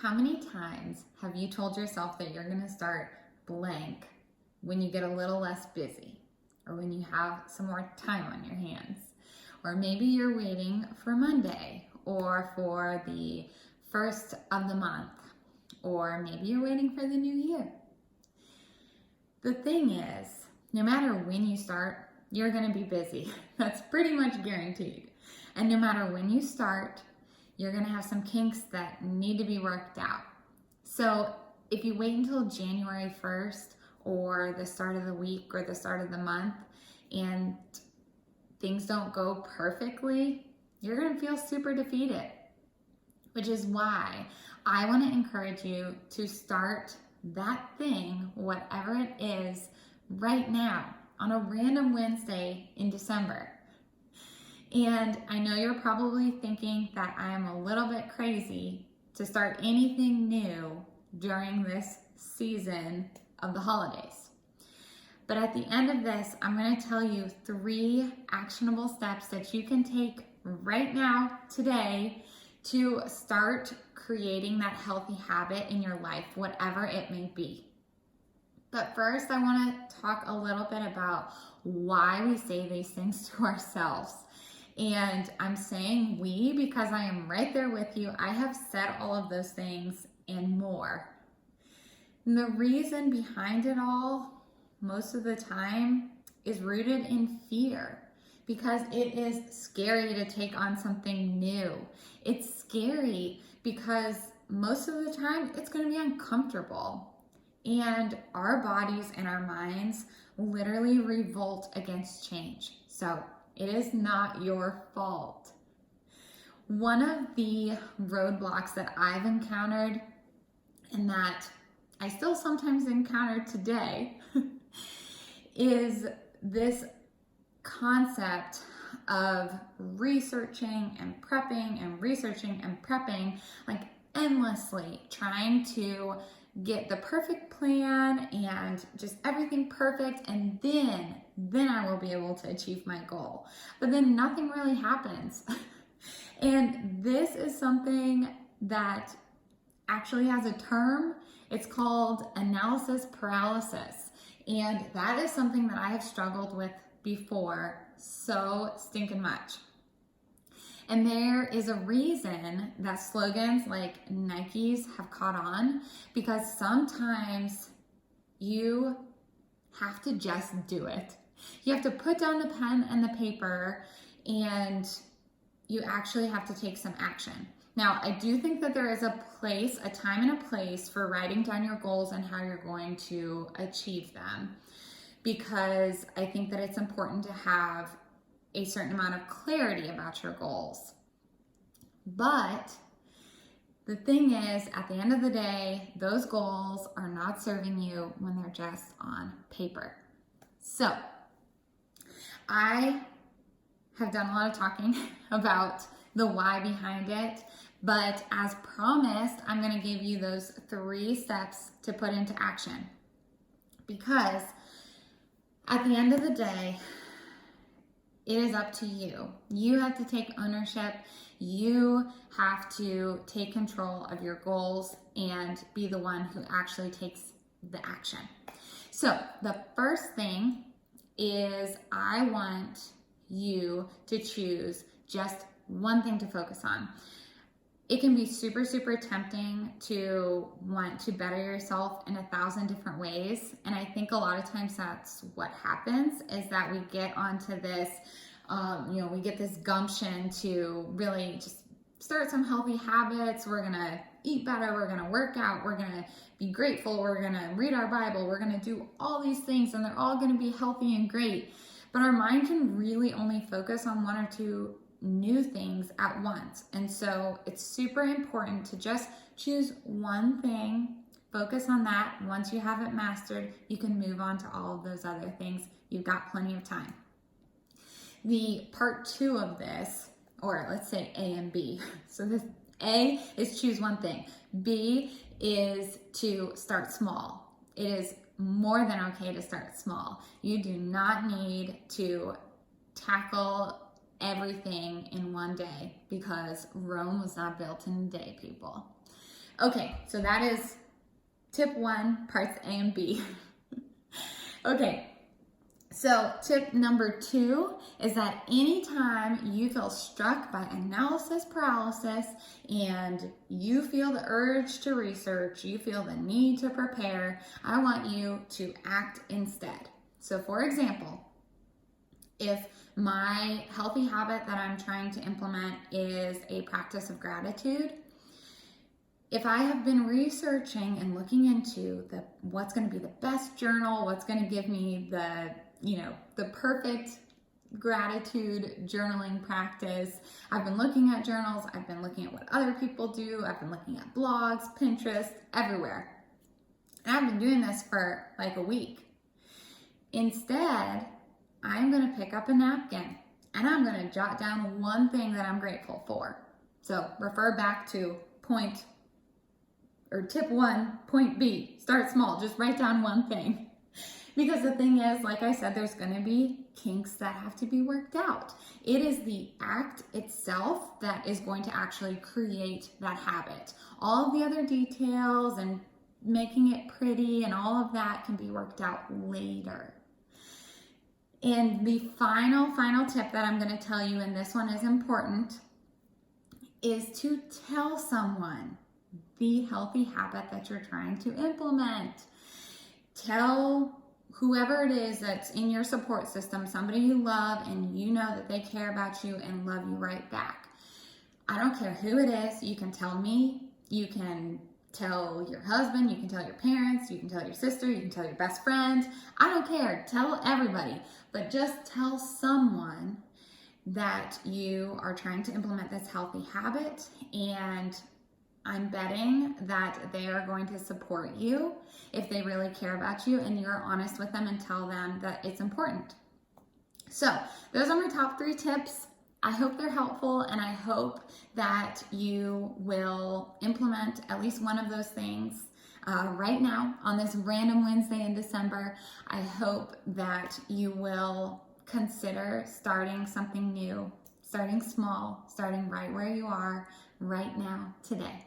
How many times have you told yourself that you're going to start blank when you get a little less busy or when you have some more time on your hands? Or maybe you're waiting for Monday or for the first of the month, or maybe you're waiting for the new year. The thing is, no matter when you start, you're going to be busy. That's pretty much guaranteed. And no matter when you start, you're going to have some kinks that need to be worked out. So if you wait until January 1st or the start of the week or the start of the month and things don't go perfectly, you're going to feel super defeated, which is why I want to encourage you to start that thing, whatever it is, right now on a random Wednesday in December. And I know you're probably thinking that I am a little bit crazy to start anything new during this season of the holidays. But at the end of this, I'm going to tell you 3 actionable steps that you can take right now, today, to start creating that healthy habit in your life, whatever it may be. But first, I want to talk a little bit about why we say these things to ourselves. And I'm saying we because I am right there with you. I have said all of those things and more. And the reason behind it all, most of the time, is rooted in fear, because it is scary to take on something new. It's scary because most of the time it's going to be uncomfortable. And our bodies and our minds literally revolt against change. So it is not your fault. One of the roadblocks that I've encountered, and that I still sometimes encounter today, is this concept of researching and prepping and researching and prepping, like endlessly trying to get the perfect plan and just everything perfect, and then I will be able to achieve my goal. But then nothing really happens. And this is something that actually has a term. It's called analysis paralysis. And that is something that I have struggled with before so stinking much. And there is a reason that slogans like Nike's have caught on, because sometimes you have to just do it. You have to put down the pen and the paper, and you actually have to take some action. Now, I do think that there is a place, a time and a place for writing down your goals and how you're going to achieve them, because I think that it's important to have a certain amount of clarity about your goals. But the thing is, at the end of the day, those goals are not serving you when they're just on paper. So I have done a lot of talking about the why behind it, but as promised, I'm going to give you those 3 steps to put into action, because at the end of the day, it is up to you. You have to take ownership. You have to take control of your goals and be the one who actually takes the action. So the first thing is, I want you to choose just one thing to focus on. It can be super, super tempting to want to better yourself in 1,000 different ways. And I think a lot of times that's what happens, is that we get onto this, we get this gumption to really just start some healthy habits. We're going to eat better. We're going to work out. We're going to be grateful. We're going to read our Bible. We're going to do all these things, and they're all going to be healthy and great. But our mind can really only focus on 1 or 2 new things at once. And so it's super important to just choose one thing, focus on that. Once you have it mastered, you can move on to all of those other things. You've got plenty of time. The part 2 of this, or let's say A and B. So this A is choose one thing. B is to start small. It is more than okay to start small. You do not need to tackle everything in one day, because Rome was not built in a day, people. Okay, so that is tip 1, parts A and B. Okay, so tip number 2 is that anytime you feel struck by analysis paralysis and you feel the urge to research, you feel the need to prepare, I want you to act instead. So for example, if my healthy habit that I'm trying to implement is a practice of gratitude, if I have been researching and looking into what's going to be the best journal, what's going to give me the perfect gratitude journaling practice, I've been looking at journals, I've been looking at what other people do, I've been looking at blogs, Pinterest, everywhere. And I've been doing this for like a week. Instead, I'm going to pick up a napkin and I'm going to jot down one thing that I'm grateful for. So refer back to tip 1, point B. Start small, just write down one thing. Because the thing is, like I said, there's going to be kinks that have to be worked out. It is the act itself that is going to actually create that habit. All of the other details and making it pretty and all of that can be worked out later. And the final tip that I'm going to tell you, and this one is important, is to tell someone the healthy habit that you're trying to implement. Tell whoever it is that's in your support system, somebody you love and you know that they care about you and love you right back. I don't care who it is. You can tell me, you can tell your husband, you can tell your parents, you can tell your sister, you can tell your best friend. I don't care. Tell everybody, but just tell someone that you are trying to implement this healthy habit, and I'm betting that they are going to support you if they really care about you and you're honest with them and tell them that it's important. So those are my top 3 tips. I hope they're helpful, and I hope that you will implement at least one of those things right now on this random Wednesday in December. I hope that you will consider starting something new, starting small, starting right where you are right now, today.